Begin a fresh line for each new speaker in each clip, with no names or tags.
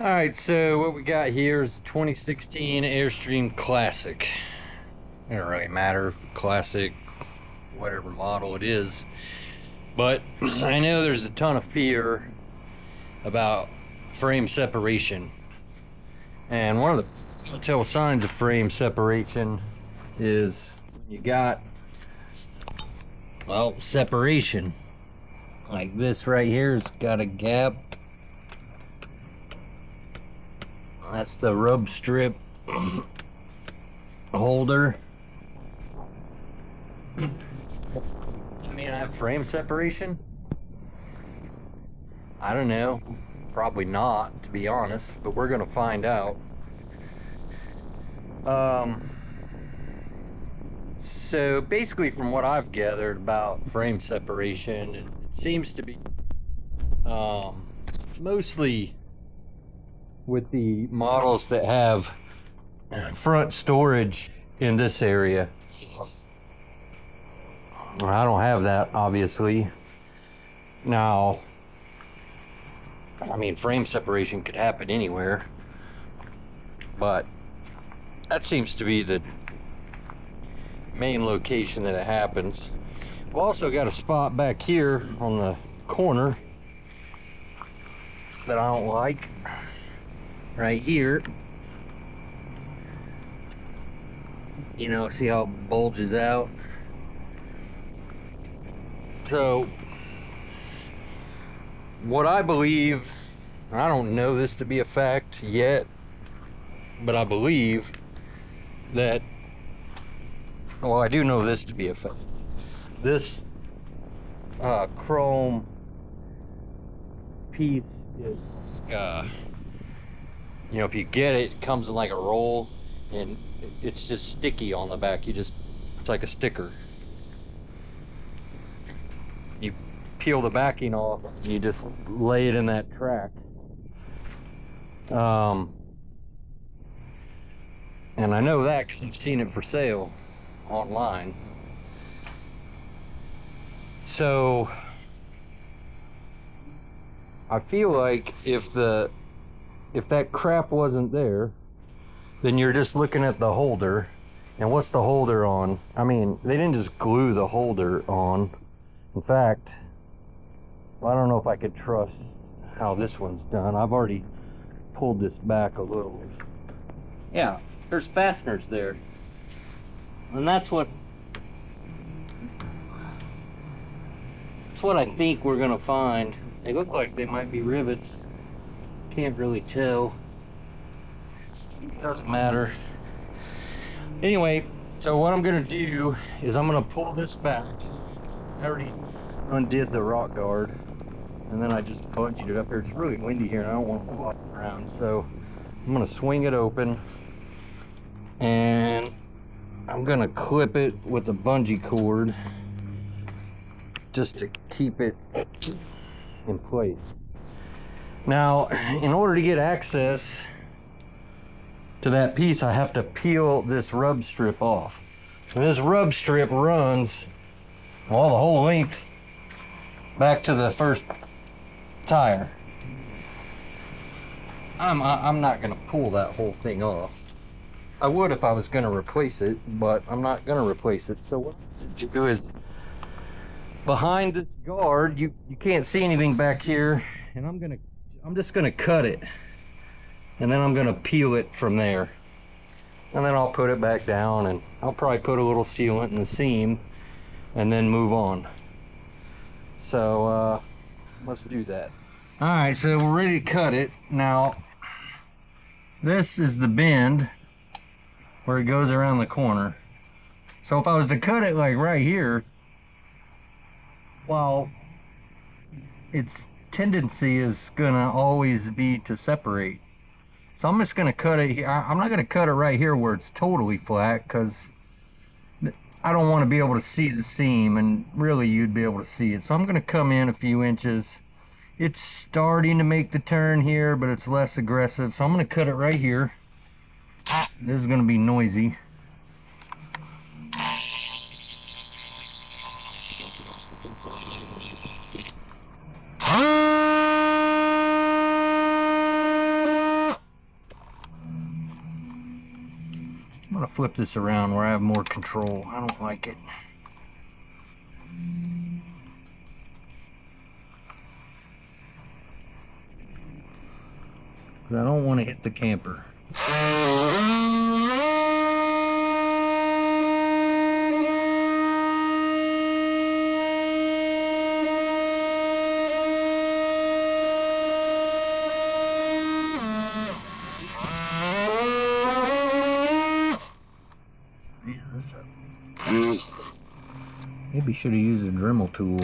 All right, so what we got here is 2016 Airstream Classic. It don't really matter, classic, whatever model it is. But I know there's a ton of fear about frame separation. And one of the telltale signs of frame separation is you got, well, separation. Like this right here has got a gap. That's the rub strip holder. I mean, I have frame separation. I don't know. Probably not, to be honest, but we're gonna find out. So basically, from what I've gathered about frame separation, it seems to be mostly with the models that have front storage in this area. I don't have that, obviously. Now, I mean, frame separation could happen anywhere, but that seems to be the main location that it happens. We've also got a spot back here on the corner that I don't like. Right here, you know, see how it bulges out? So what I believe, I don't know this to be a fact yet, but I believe that, well, I do know this to be a fact. This chrome piece is you know, if you get it, it comes in like a roll, and it's just sticky on the back. It's like a sticker. You peel the backing off, and you just lay it in that track. And I know that because I've seen it for sale online. So I feel like if that crap wasn't there, then you're just looking at the holder. And what's the holder on? I mean, they didn't just glue the holder on. In fact, well, I don't know if I could trust how this one's done. I've already pulled this back a little. Yeah, there's fasteners there. And that's what I think we're gonna find. They look like they might be rivets. Can't really tell. Doesn't matter. Anyway, so what I'm gonna do is I'm gonna pull this back. I already undid the rock guard, and then I just bungeed it up here. It's really windy here and I don't want to fly around, so I'm gonna swing it open and I'm gonna clip it with a bungee cord just to keep it in place. Now, in order to get access to that piece, I have to peel this rub strip off. And this rub strip runs, well, the whole length back to the first tire. I'm not gonna pull that whole thing off. I would if I was gonna replace it, but I'm not gonna replace it. So what I do is, behind this guard, you can't see anything back here, and I'm just gonna cut it, and then I'm gonna peel it from there, and then I'll put it back down, and I'll probably put a little sealant in the seam and then move on. So let's do that. All right, so we're ready to cut it. Now, this is the bend where it goes around the corner. So if I was to cut it like right here, well, its tendency is gonna always be to separate. So I'm just gonna cut it here. I'm not gonna cut it right here where it's totally flat, because I don't want to be able to see the seam, and really you'd be able to see it. So I'm gonna come in a few inches. It's starting to make the turn here, but it's less aggressive. So I'm gonna cut it right here. This is gonna be noisy. to flip this around where I have more control. I don't like it. I don't want to hit the camper. Maybe should have used a Dremel tool.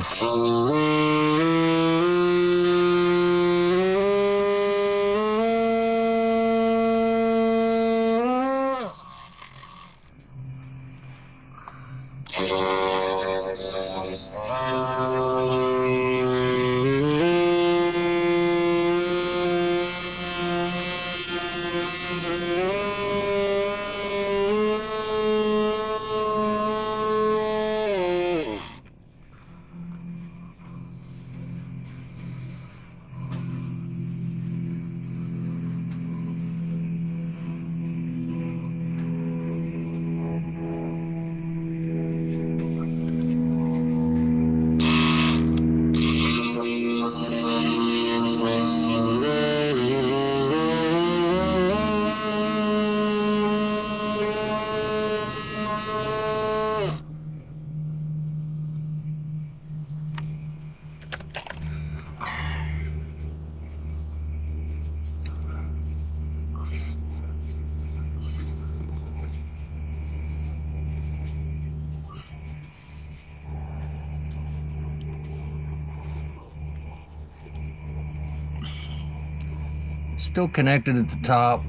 Still connected at the top.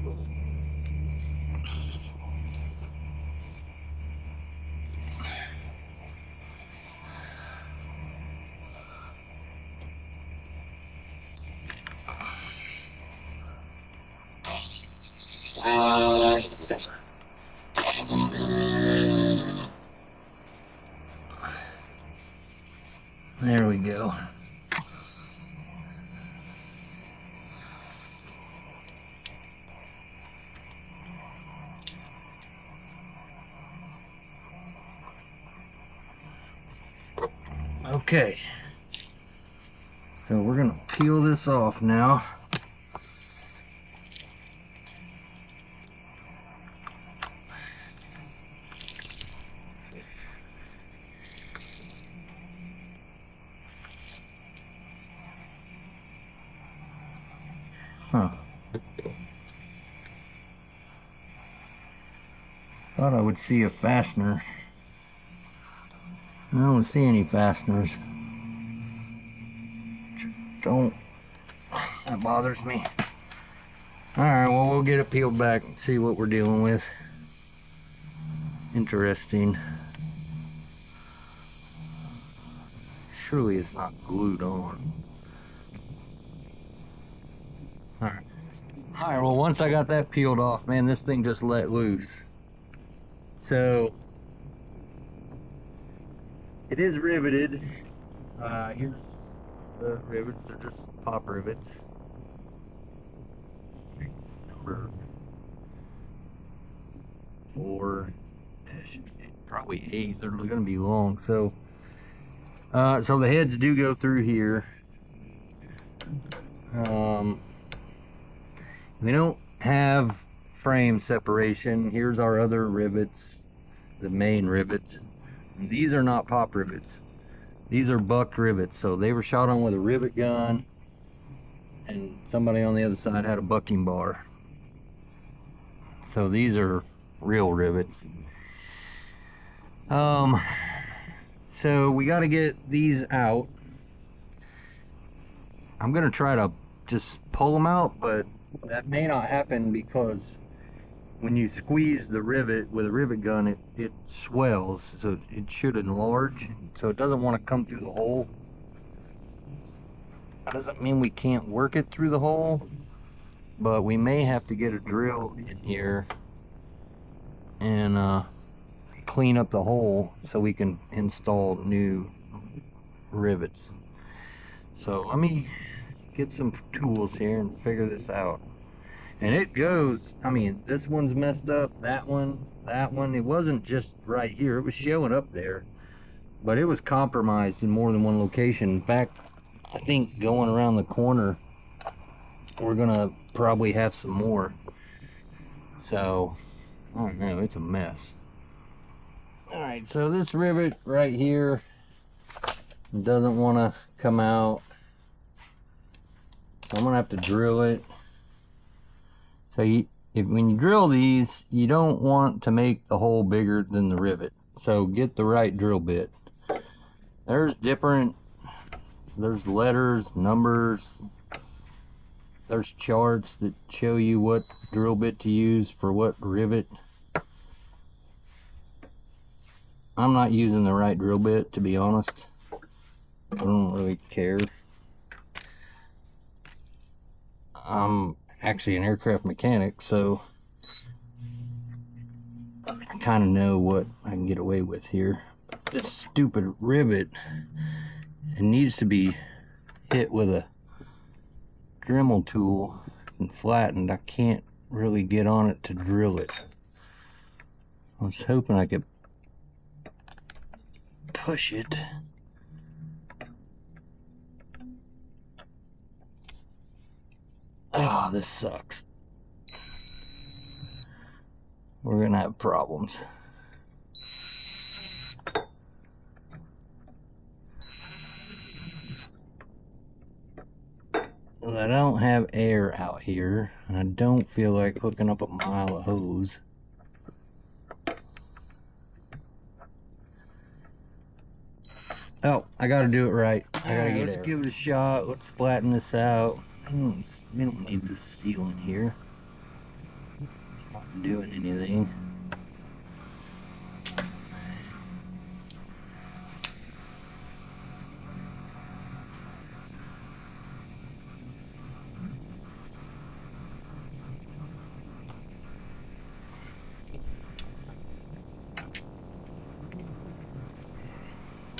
There we go. Okay, so we're gonna peel this off now. Huh. Thought I would see a fastener. I don't see any fasteners. Don't. That bothers me. Alright, well, we'll get it peeled back and see what we're dealing with. Interesting. Surely it's not glued on. Alright. Alright, well, once I got that peeled off, man, this thing just let loose. So, it is riveted. Here's the rivets. They're just pop rivets. Number 4, probably 8. They're going to be long. So, so the heads do go through here. We don't have frame separation. Here's our other rivets, the main rivets. These are not pop rivets. These are bucked rivets. So they were shot on with a rivet gun, and somebody on the other side had a bucking bar. So these are real rivets. So we got to get these out. I'm gonna try to just pull them out, but that may not happen because when you squeeze the rivet with a rivet gun, it swells, so it should enlarge, so it doesn't want to come through the hole. That doesn't mean we can't work it through the hole, but we may have to get a drill in here and clean up the hole so we can install new rivets. So let me get some tools here and figure this out. And it goes, I mean, this one's messed up, that one. It wasn't just right here, it was showing up there, but it was compromised in more than one location. In fact, I think going around the corner, we're gonna probably have some more. So, I don't know, it's a mess. All right, so this rivet right here doesn't want to come out. I'm gonna have to drill it. So when you drill these, you don't want to make the hole bigger than the rivet. So get the right drill bit. There's letters, numbers. There's charts that show you what drill bit to use for what rivet. I'm not using the right drill bit, to be honest. I don't really care. I'm actually an aircraft mechanic, so I kind of know what I can get away with here. But this stupid rivet, it needs to be hit with a Dremel tool and flattened. I can't really get on it to drill it. I was hoping I could push it. Oh, this sucks. We're gonna have problems. Well, I don't have air out here, and I don't feel like hooking up a mile of hose. Oh, I gotta do it right. I gotta get let's give it a shot. Let's flatten this out. We don't need this sealing here. It's not doing anything.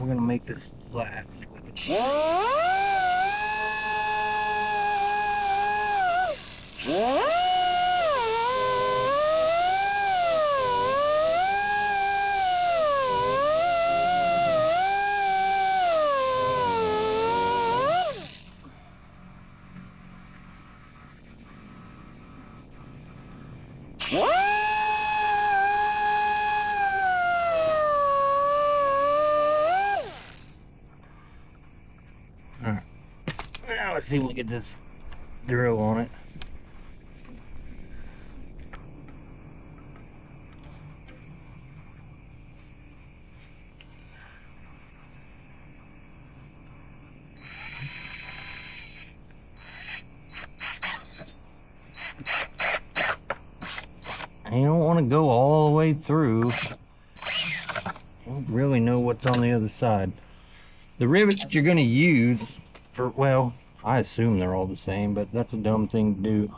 We're gonna make this flat so we can... Alright, now let's see if we can get this drill on it. You don't want to go all the way through. I don't really know what's on the other side. The rivets that you're going to use for, well, I assume they're all the same, but that's a dumb thing to do.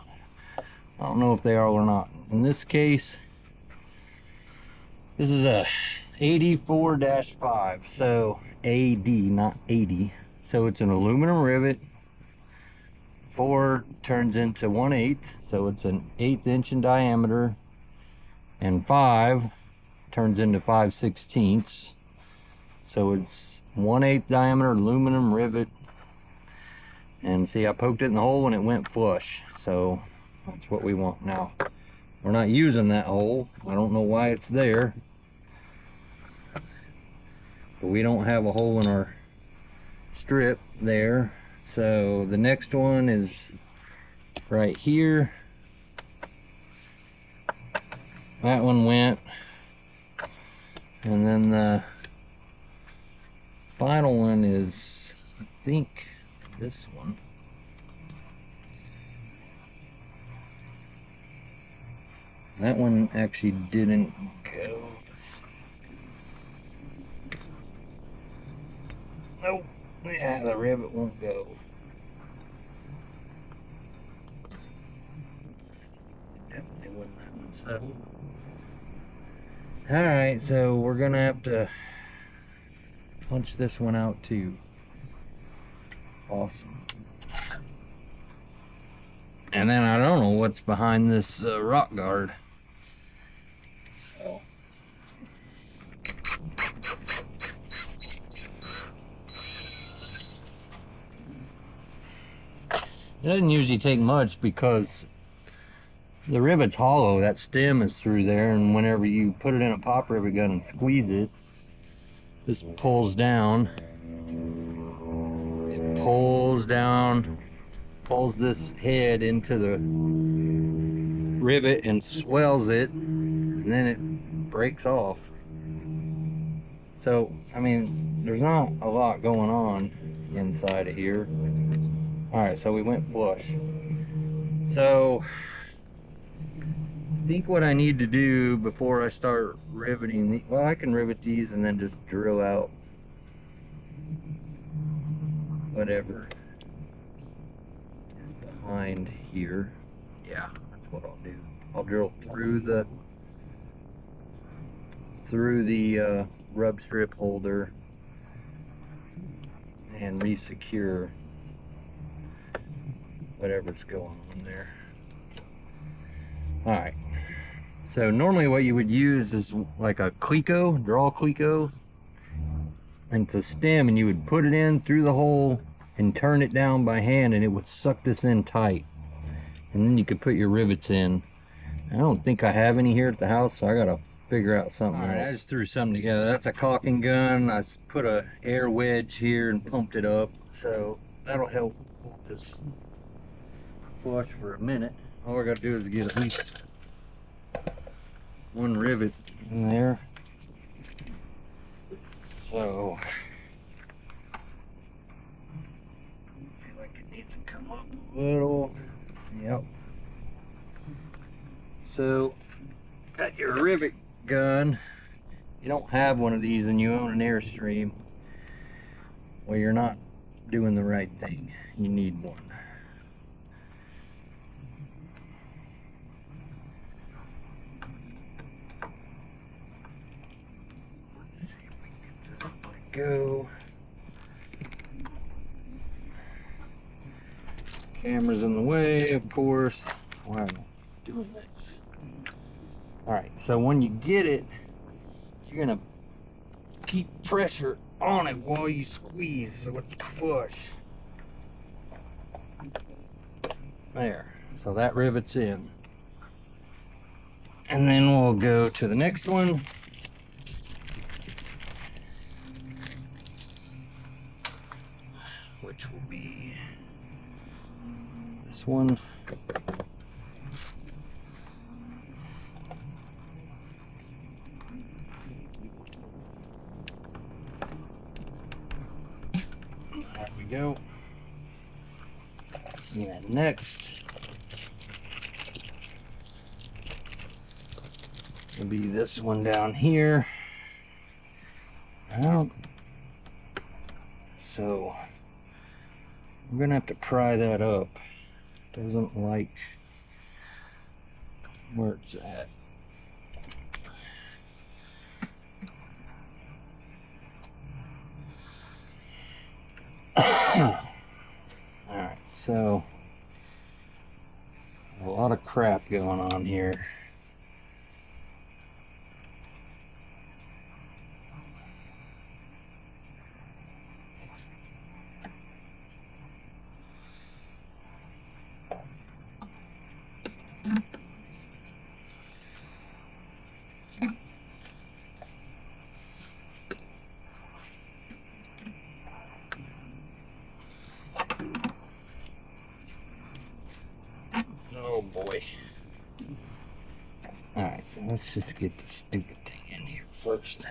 I don't know if they are or not. In this case, this is a 84-5, so AD, not 80. So it's an aluminum rivet. 4 turns into 1/8, so it's an 1/8 inch in diameter. And 5 turns into 5/16, so it's 1/8 diameter aluminum rivet. And see, I poked it in the hole and it went flush, so that's what we want. Now we're not using that hole. I don't know why it's there, but we don't have a hole in our strip there. So the next one is right here. That one went, and then the final one is, I think, this one. That one actually didn't go. Nope. Yeah, the rivet won't go. Definitely wasn't that one. So. Alright, so we're gonna have to punch this one out too. Awesome. And then I don't know what's behind this rock guard. So. It doesn't usually take much because the rivet's hollow. That stem is through there, and whenever you put it in a pop rivet gun and squeeze it, this pulls down. It pulls down, pulls this head into the rivet and swells it, and then it breaks off. So, I mean, there's not a lot going on inside of here. Alright, so we went flush. So, I think what I need to do before I start riveting these, well, I can rivet these and then just drill out whatever is behind here. Yeah, that's what I'll do. I'll drill through the rub strip holder and re-secure whatever's going on there. Alright, so normally what you would use is like a cleco, draw cleco, and it's a stem, and you would put it in through the hole and turn it down by hand, and it would suck this in tight, and then you could put your rivets in. I don't think I have any here at the house, so I gotta figure out something else. I just threw something together. That's a caulking gun. I put a air wedge here and pumped it up, so that'll help hold this flush for a minute. All I gotta do is get at least one rivet in there. So I feel like it needs to come up a little. Yep. So got your rivet gun. You don't have one of these and you own an Airstream, well, you're not doing the right thing. You need one. Let's see if we can get this one to go. Camera's in the way, of course. Why am I doing this? Alright, so when you get it, you're gonna keep pressure on it while you squeeze so it's flush. There, so that rivet's in. And then we'll go to the next one. Which will be this one. There we go. And then next will be this one down here. So I'm gonna have to pry that up. Doesn't like where it's at. Alright, so a lot of crap going on here. Oh boy. Alright, let's just get the stupid thing in here first.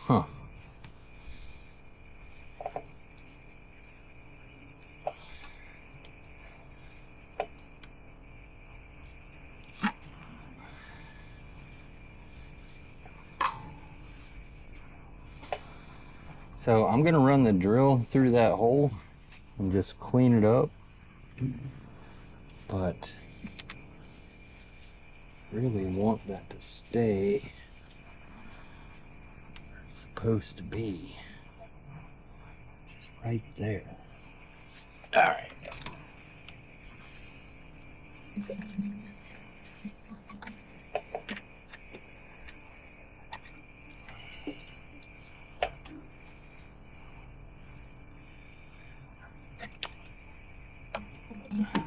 Huh. So I'm gonna run the drill through that hole and just clean it up, but really want that to stay where it's supposed to be. Just right there. All right.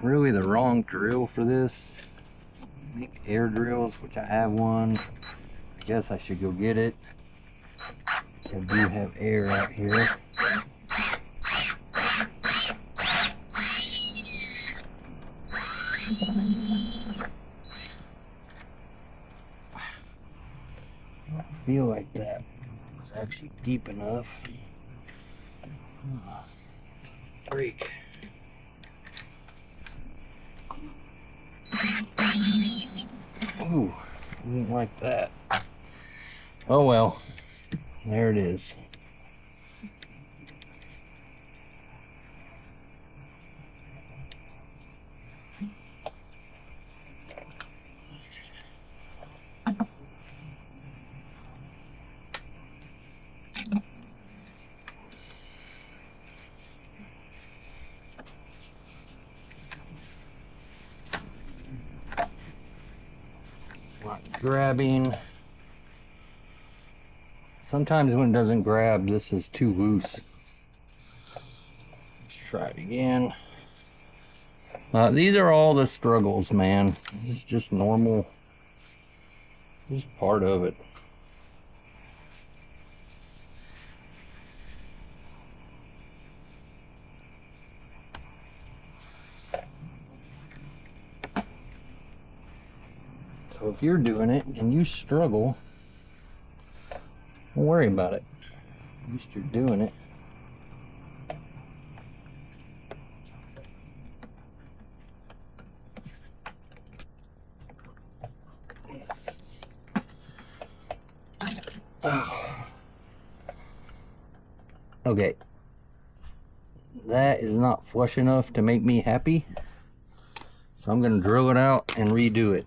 Really the wrong drill for this. Make air drills, which I have one. I guess I should go get it. I do have air out here. I don't feel like that was actually deep enough. Freak. Ooh, I didn't like that. Oh well, there it is. Not grabbing. Sometimes when it doesn't grab, this is too loose. Let's try it again. These are all the struggles, man. This is just normal. This is part of it. So if you're doing it and you struggle, don't worry about it. At least you're doing it. Oh. Okay. That is not flush enough to make me happy. So I'm going to drill it out and redo it.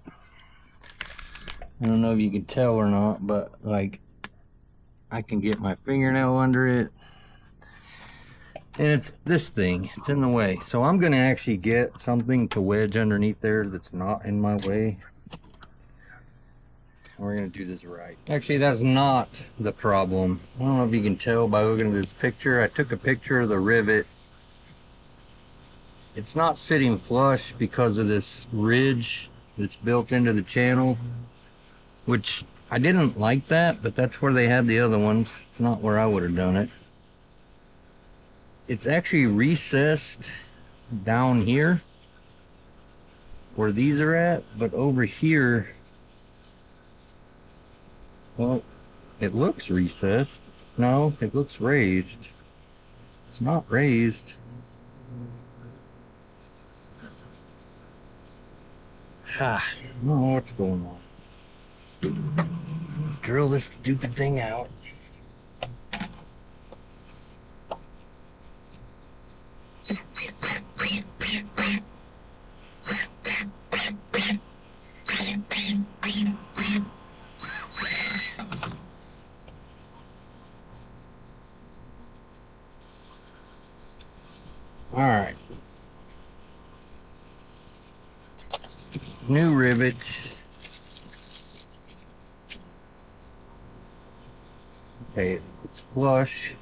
I don't know if you can tell or not, but like I can get my fingernail under it. And it's this thing, it's in the way. So I'm gonna actually get something to wedge underneath there that's not in my way. We're gonna do this right. Actually, that's not the problem. I don't know if you can tell by looking at this picture. I took a picture of the rivet. It's not sitting flush because of this ridge that's built into the channel, which I didn't like that, but that's where they had the other ones. It's not where I would have done it. It's actually recessed down here where these are at, but over here, well, it looks recessed. No, it looks raised. It's not raised. I don't know what's going on. Drill this stupid thing out. All right. New rivets. Okay, it's flush.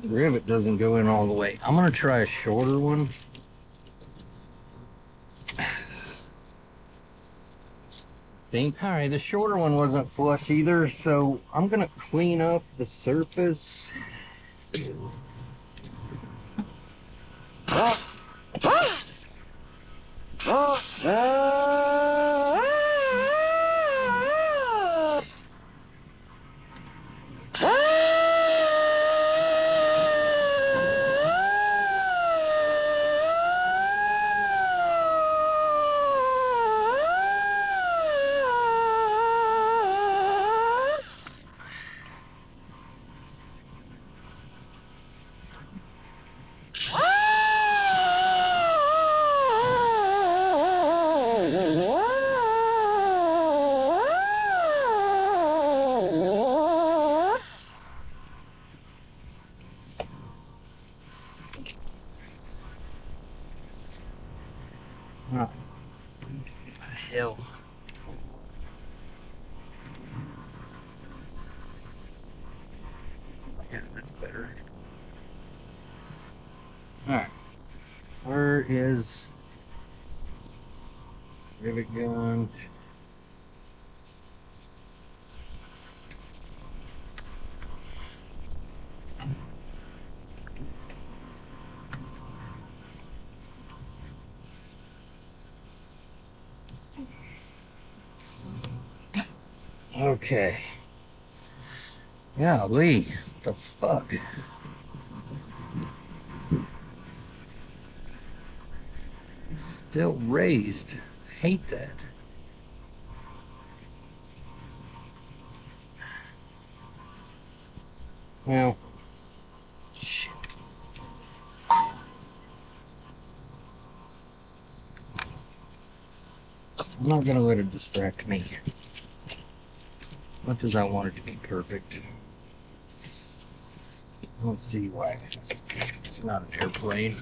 The rivet doesn't go in all the way. I'm gonna try a shorter one. All right, the shorter one wasn't flush either, so I'm gonna clean up the surface. Oh, hell. Yeah, that's better. Alright. Where is Rivet Gun? Okay. Golly, what the fuck? Still raised. Hate that. Well, shit. I'm not gonna let it distract me. Much as I want it to be perfect. I don't see why. It's not an airplane.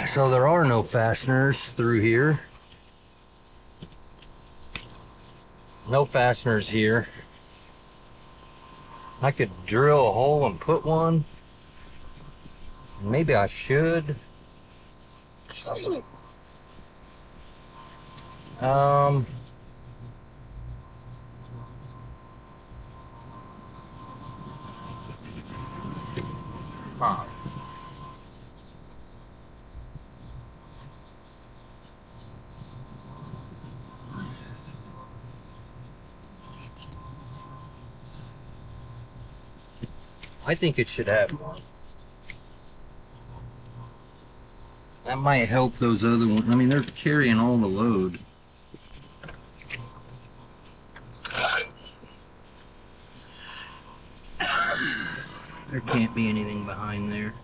So there are no fasteners through here. No fasteners here. I could drill a hole and put one. Maybe I should. Um, huh. I think it should have one. That might help those other ones. I mean, they're carrying all the load. There can't be anything behind there.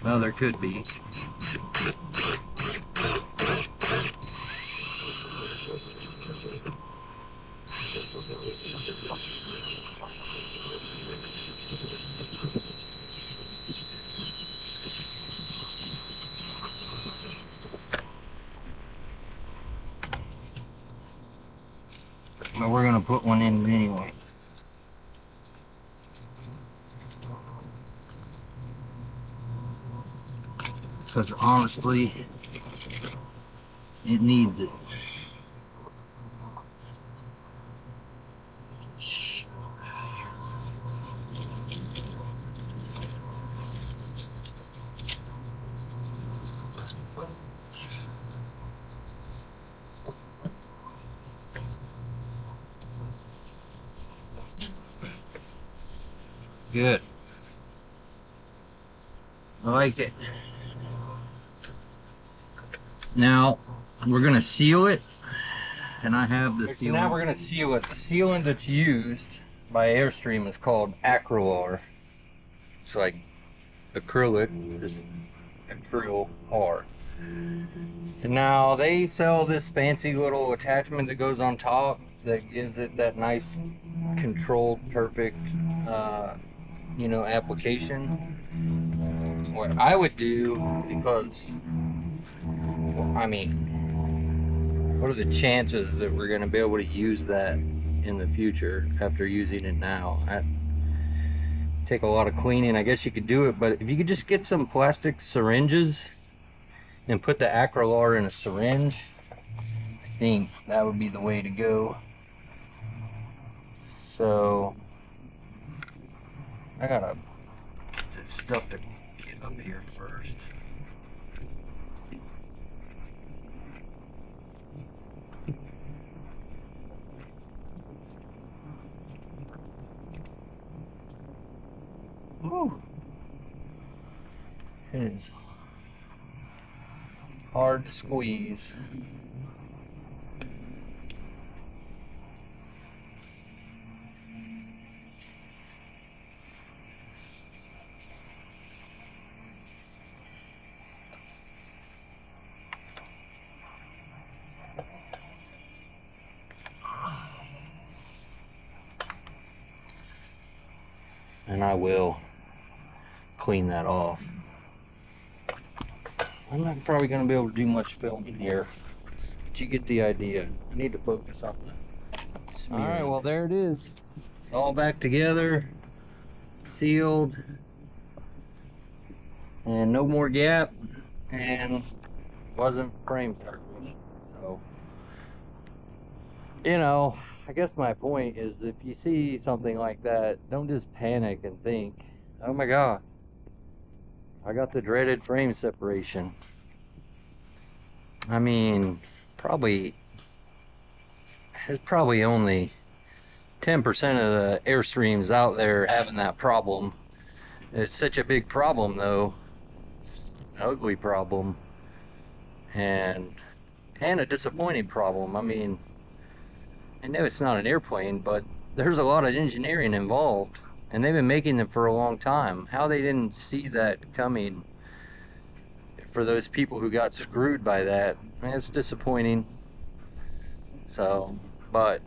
Well, there could be. But we're gonna put one in anyway. Because honestly, it needs it. Good. I like it. Now, we're gonna seal it. And I have the sealant. Now we're gonna seal it. The sealant that's used by Airstream is called Acrylar. It's like acrylic, this acryl R. And now they sell this fancy little attachment that goes on top that gives it that nice, controlled, perfect, you know, application. What I would do, because, I mean, what are the chances that we're going to be able to use that in the future after using it now? Take a lot of cleaning. I guess you could do it, but if you could just get some plastic syringes and put the Acrylar in a syringe, I think that would be the way to go. So I gotta get this stuff to get up here first. Woo. It is hard to squeeze. I will clean that off. I'm not probably going to be able to do much filming here, but you get the idea. I need to focus on the smearing. All right, well, there it is. It's all back together, sealed, and no more gap, and wasn't frame separation. So, you know, I guess my point is, if you see something like that, don't just panic and think, oh my God, I got the dreaded frame separation. I mean, there's probably only 10% of the Airstreams out there having that problem. It's such a big problem though. It's an ugly problem. And a disappointing problem. I mean, I know it's not an airplane, but there's a lot of engineering involved, and they've been making them for a long time. How they didn't see that coming, for those people who got screwed by that, it's disappointing. So, but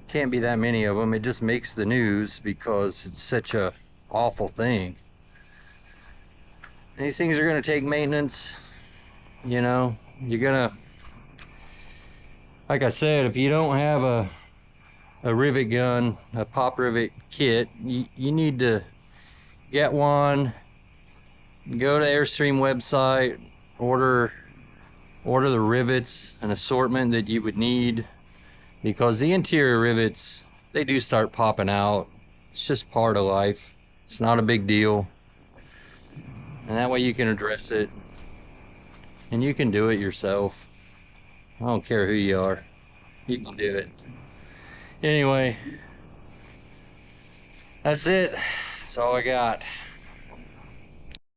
can't be that many of them. It just makes the news because it's such a awful thing. These things are going to take maintenance. You know, you're gonna, like I said, if you don't have a rivet gun, a pop rivet kit, you need to get one. Go to Airstream website, order the rivets, an assortment that you would need, because the interior rivets, they do start popping out. It's just part of life. It's not a big deal, and that way you can address it, and you can do it yourself. I don't care who you are, you can do it. Anyway, that's it. That's all I got.